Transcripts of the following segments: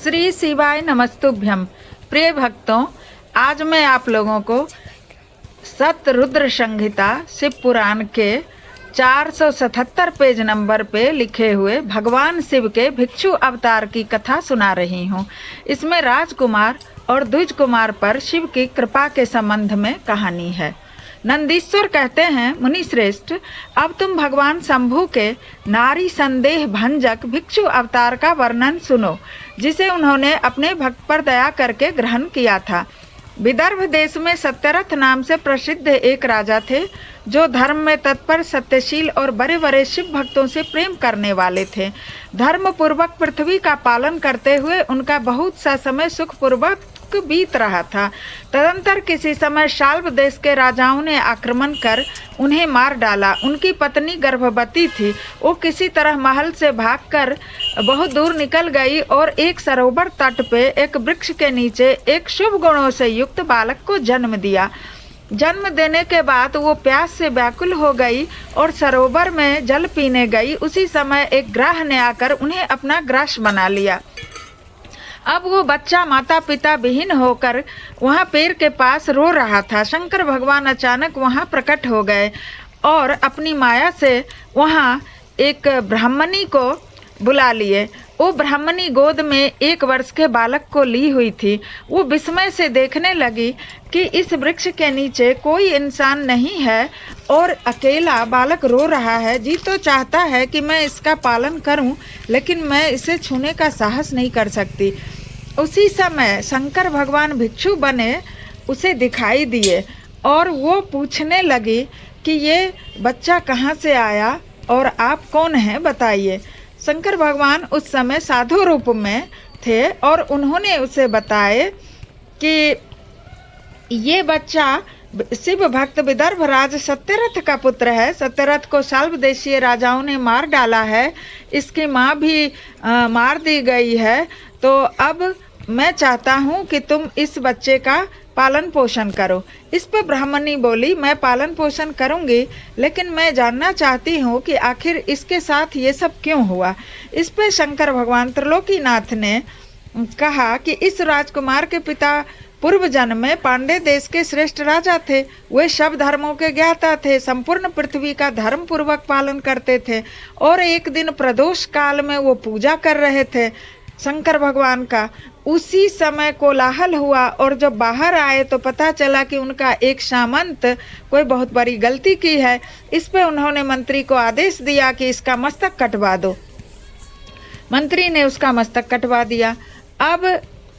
श्री शिवाय नमस्तुभ्यम। प्रिय भक्तों, आज मैं आप लोगों को सतरुद्र संहिता शिव पुराण के 477 पेज नंबर पे लिखे हुए भगवान शिव के भिक्षु अवतार की कथा सुना रही हूँ। इसमें राजकुमार और द्विज कुमार पर शिव की कृपा के संबंध में कहानी है। नंदीश्वर कहते हैं, मुनि श्रेष्ठ, अब तुम भगवान शंभु के नारी संदेह भंजक भिक्षु अवतार का वर्णन सुनो, जिसे उन्होंने अपने भक्त पर दया करके ग्रहण किया था। विदर्भ देश में सत्यरथ नाम से प्रसिद्ध एक राजा थे, जो धर्म में तत्पर, सत्यशील और बड़े बड़े शिव भक्तों से प्रेम करने वाले थे। धर्म पूर्वक पृथ्वी का पालन करते हुए उनका बहुत सा समय सुख पूर्वक बीत रहा था। तदंतर किसी समय शाल्व देश के राजाओं ने आक्रमण कर उन्हें मार डाला। उनकी पत्नी गर्भवती थी। वो किसी तरह महल से भागकर बहुत दूर निकल गई और एक सरोवर तट पे एक वृक्ष के नीचे एक शुभ गुणों से युक्त बालक को जन्म दिया। जन्म देने के बाद वो प्यास से व्याकुल हो गई और सरोवर में जल पीने गई। उसी समय एक ग्राह ने आकर उन्हें अपना ग्रास बना लिया। अब वो बच्चा माता पिता विहीन होकर वहाँ पेड़ के पास रो रहा था। शंकर भगवान अचानक वहाँ प्रकट हो गए और अपनी माया से वहाँ एक ब्राह्मणी को बुला लिए। वो ब्राह्मणी गोद में 1 वर्ष के बालक को ली हुई थी। वो विस्मय से देखने लगी कि इस वृक्ष के नीचे कोई इंसान नहीं है और अकेला बालक रो रहा है। जी तो चाहता है कि मैं इसका पालन करूं, लेकिन मैं इसे छूने का साहस नहीं कर सकती। उसी समय शंकर भगवान भिक्षु बने उसे दिखाई दिए और वो पूछने लगी कि ये बच्चा कहाँ से आया और आप कौन हैं, बताइए। शंकर भगवान उस समय साधु रूप में थे और उन्होंने उसे बताए कि ये बच्चा शिव भक्त विदर्भ राज सत्यरथ का पुत्र है। सत्यरथ को शाल्व देशीय राजाओं ने मार डाला है। इसकी माँ भी मार दी गई है। तो अब मैं चाहता हूँ कि तुम इस बच्चे का पालन पोषण करो। इस पर ब्राह्मणी बोली, मैं पालन पोषण करूंगी, लेकिन मैं जानना चाहती हूँ कि आखिर इसके साथ ये सब क्यों हुआ। इस पर शंकर भगवान त्रिलोकीनाथ ने कहा कि इस राजकुमार के पिता पूर्व जन्म में पांडे देश के श्रेष्ठ राजा थे। वे सब धर्मों के ज्ञाता थे, संपूर्ण पृथ्वी का धर्म पूर्वक पालन करते थे और एक दिन प्रदोष काल में वो पूजा कर रहे थे शंकर भगवान का। उसी समय कोलाहल हुआ और जब बाहर आए तो पता चला कि उनका एक सामंत कोई बहुत बड़ी गलती की है। इस पे उन्होंने मंत्री को आदेश दिया कि इसका मस्तक कटवा दो। मंत्री ने उसका मस्तक कटवा दिया। अब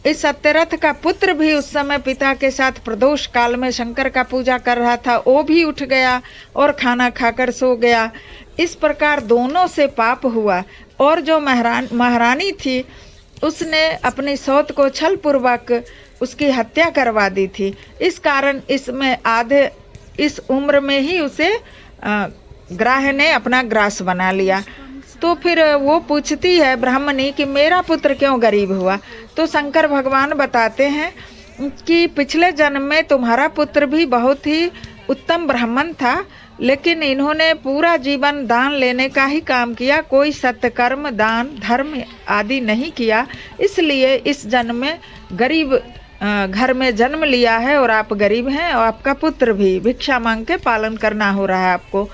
इस सत्यरथ का पुत्र भी उस समय पिता के साथ प्रदोष काल में शंकर का पूजा कर रहा था। वो भी उठ गया और खाना खाकर सो गया। इस प्रकार दोनों से पाप हुआ और जो महारानी थी उसने अपनी सौत को छल पूर्वक उसकी हत्या करवा दी थी। इस कारण इस उम्र में ही उसे ग्राह ने अपना ग्रास बना लिया। तो फिर वो पूछती है ब्राह्मणी कि मेरा पुत्र क्यों गरीब हुआ। तो शंकर भगवान बताते हैं कि पिछले जन्म में तुम्हारा पुत्र भी बहुत ही उत्तम ब्राह्मण था, लेकिन इन्होंने पूरा जीवन दान लेने का ही काम किया, कोई सत्कर्म, दान, धर्म आदि नहीं किया। इसलिए इस जन्म में गरीब घर में जन्म लिया है और आप गरीब हैं और आपका पुत्र भी भिक्षा मांग के पालन करना हो रहा है आपको।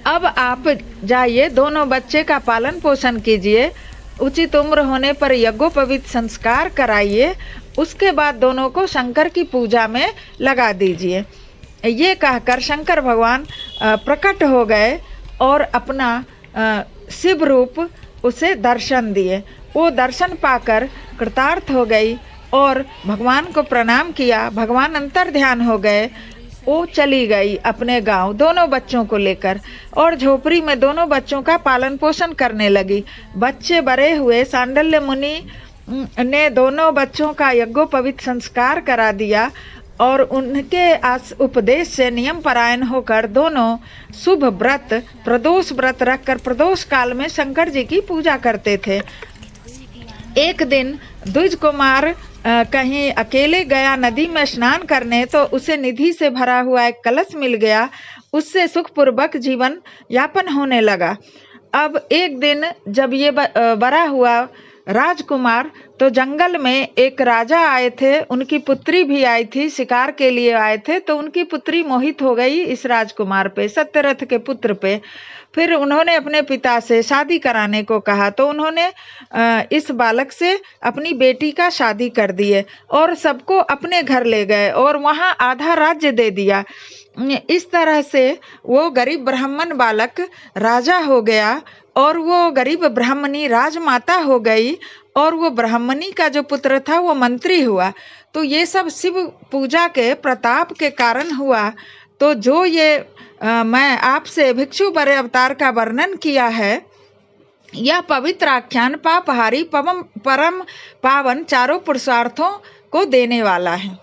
अब आप जाइए, दोनों बच्चे का पालन पोषण कीजिए, उचित उम्र होने पर यज्ञोपवीत संस्कार कराइए, उसके बाद दोनों को शंकर की पूजा में लगा दीजिए। ये कहकर शंकर भगवान प्रकट हो गए और अपना शिव रूप उसे दर्शन दिए। वो दर्शन पाकर कृतार्थ हो गई और भगवान को प्रणाम किया। भगवान अंतर ध्यान हो गए। वो चली गई अपने गांव दोनों बच्चों को लेकर और झोपड़ी में दोनों बच्चों का पालन पोषण करने लगी। बच्चे बड़े हुए। सांडल्य मुनि ने दोनों बच्चों का यज्ञोपवीत संस्कार करा दिया और उनके उपदेश से नियम परायण होकर दोनों शुभ व्रत, प्रदोष व्रत रखकर प्रदोष काल में शंकर जी की पूजा करते थे। एक दिन द्विज कुमार कहीं अकेले गया नदी में स्नान करने, तो उसे निधि से भरा हुआ एक कलश मिल गया। उससे सुखपूर्वक जीवन यापन होने लगा। अब एक दिन जब ये बड़ा हुआ राजकुमार तो जंगल में एक राजा आए थे, उनकी पुत्री भी आई थी, शिकार के लिए आए थे। तो उनकी पुत्री मोहित हो गई इस राजकुमार पे, सत्यरथ के पुत्र पे। फिर उन्होंने अपने पिता से शादी कराने को कहा, तो उन्होंने इस बालक से अपनी बेटी का शादी कर दिए और सबको अपने घर ले गए और वहां आधा राज्य दे दिया। इस तरह से वो गरीब ब्राह्मण बालक राजा हो गया और वो गरीब ब्राह्मणी राजमाता हो गई और वो ब्राह्मणी का जो पुत्र था वो मंत्री हुआ। तो ये सब शिव पूजा के प्रताप के कारण हुआ। तो जो ये मैं आपसे भिक्षु बड़े अवतार का वर्णन किया है, यह पवित्र आख्यान पापहारी परम पावन चारों पुरुषार्थों को देने वाला है।